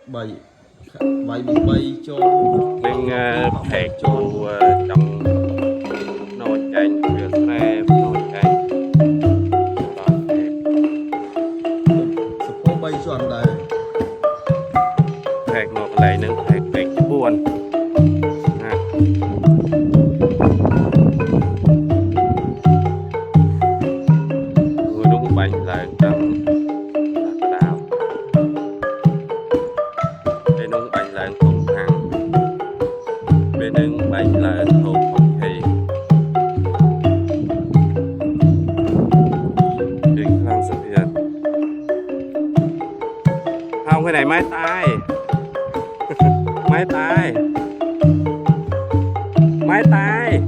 bảy bảy bị bay cho nên thẹt chu trong nồi chanh việc này nồi chanh sập phố bay cho anh đây thẹt một lại nên thẹt thẹt buồn người đúng bánh là trong đào bên đúng bánh là không hàng bên đúng bánh là thùng không thì chuyện làm sự hiện không cái này máy tay máy tay máy tay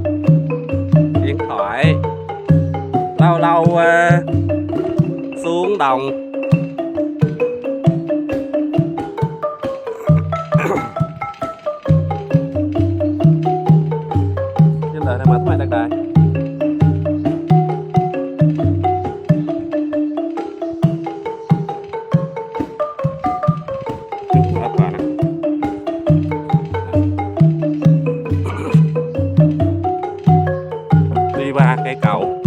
điện thoại lâu lâu xuống đồng chứ là mất máy đặc đại đi ba cây cầu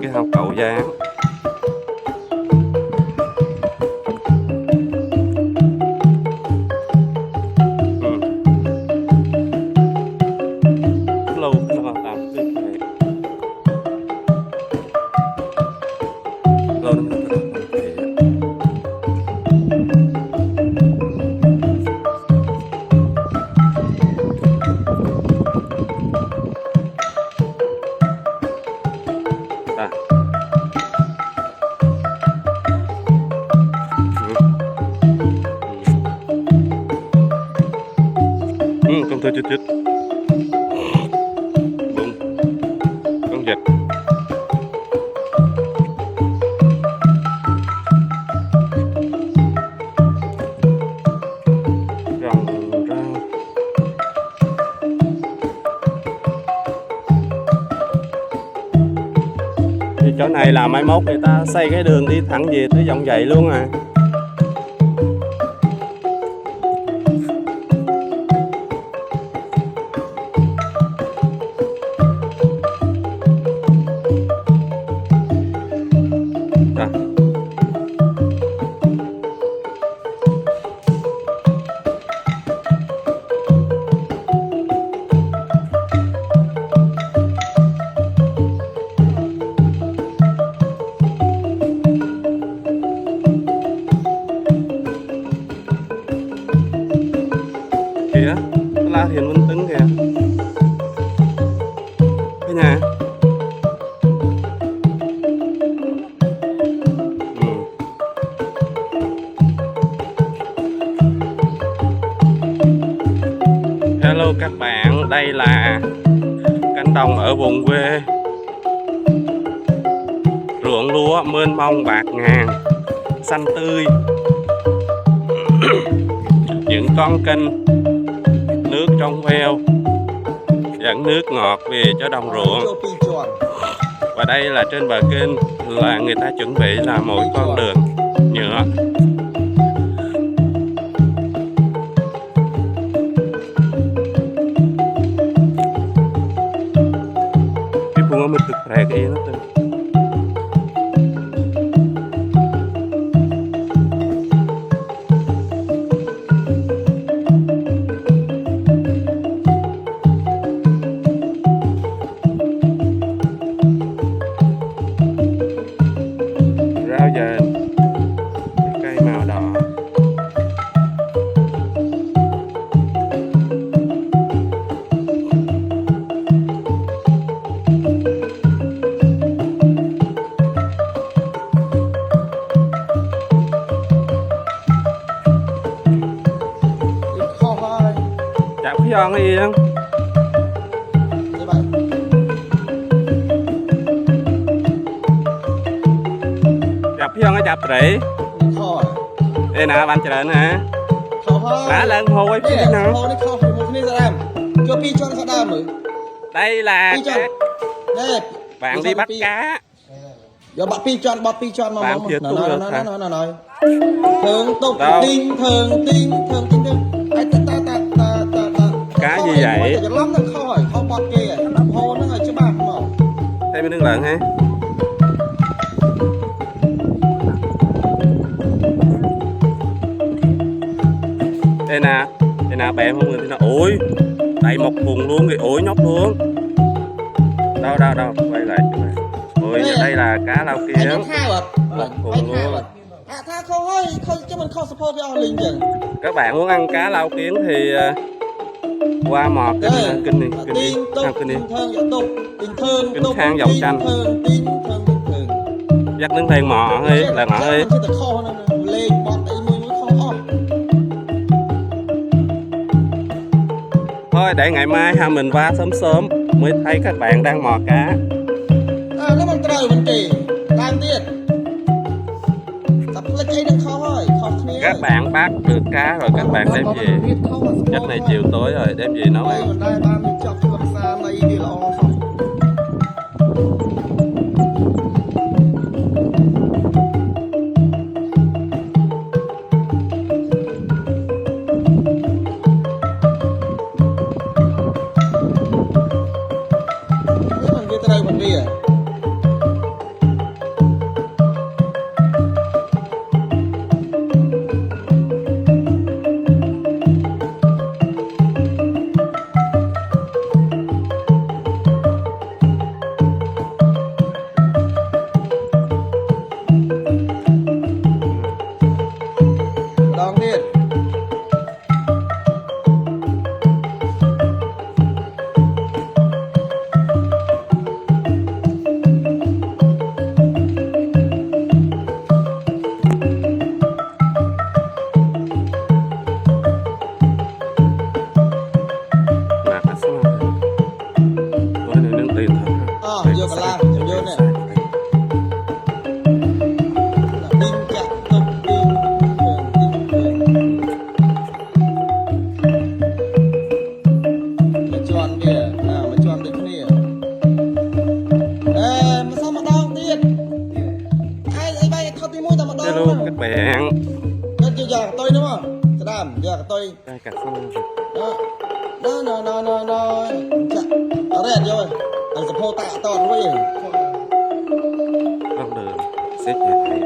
cái hào cầu dáng lâu nó vào tạm lâu nó con thơ chít chít đúng con vịt rồng rau thì chỗ này là mai mốt người ta xây cái đường đi thẳng về tới dòng vậy luôn à. Kìa, La Thiền Minh Tứng kìa cái nhà Hello các bạn, đây là cánh đồng ở vùng quê, ruộng lúa mênh mông bạt ngàn xanh tươi những con kênh nước trong veo dẫn nước ngọt về cho đồng ruộng. Và đây là trên bờ kênh là người ta chuẩn bị là một con đường nhựa. Cái bunga mình thực rẻ cái nó tên rau dền, cây màu đỏ. Chạm cái giòn cái gì không? Chạp giòn cái chạp rỉ. Đây nè bạn chờ nè. Lá lên hồ ấy phía nào? Đây là bạn đi bắt cá. giờ bọt pi tròn mà Bạn chưa tung được hả? nói thường tục tin thường ai ta Cá gì vậy? giờ lắm nó không bọt kia hồ nó chứ bạn mà Thấy mấy nước lợn ha. Đây nè bè không người nó ủi đầy một thùng luôn kìa, ủi nhóc luôn. Đâu quay lại chỗ này. Ôi đây là cá lau kiến. Một thùng luôn. Tha không hơi không chứ mình không support cho linh chừng. Các bạn muốn ăn cá lau kiến thì qua mò kênh này kênh Khang Dòng Tranh dắt đứng thang mò đi là ngọ đi. Thôi để ngày mai ha mình qua sớm mới thấy các bạn đang mò cá. Nó mình trời mình kỳ đang tiết tập lên chơi đừng khó các bạn bắt được cá rồi các bạn đem về chắc này chiều tối rồi đem về nấu ăn. Vô cả la vô nè đinh chặt tục đinh mà tròn kìa mà tròn được nè mà sao mà đau tiết ai bay thao tí mũi tao mà đau luôn các bạn giờ tôi đúng không đàm giờ tôi đó chặt ở đây rồi anh sẽ phô tạ to đúng không con đường xếp nhà thầy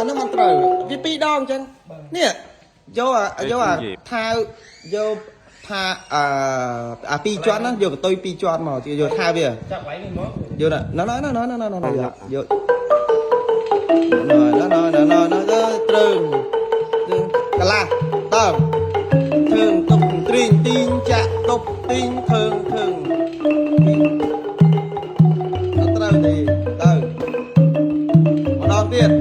nóมันត្រូវវាពីរដងអញ្ចឹងនេះយកថាយកថាពីរជាន់ណាយកកតុយពីរជាន់មកយកថាវាចាប់ໄວនេះមកយកណ៎យកត្រឹងកលាតើធើងតុកត្រៀងទីងចាក់តុកទីងធើងអត់ត្រូវទេទៅម្ដងទៀត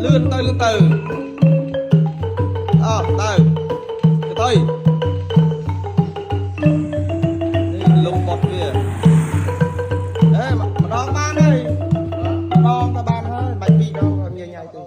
lươn từ từ cái tôi lùng bọt kìa đấy mà đón ban ơi đón ta ban hơi bánh mì đâu nhảy từ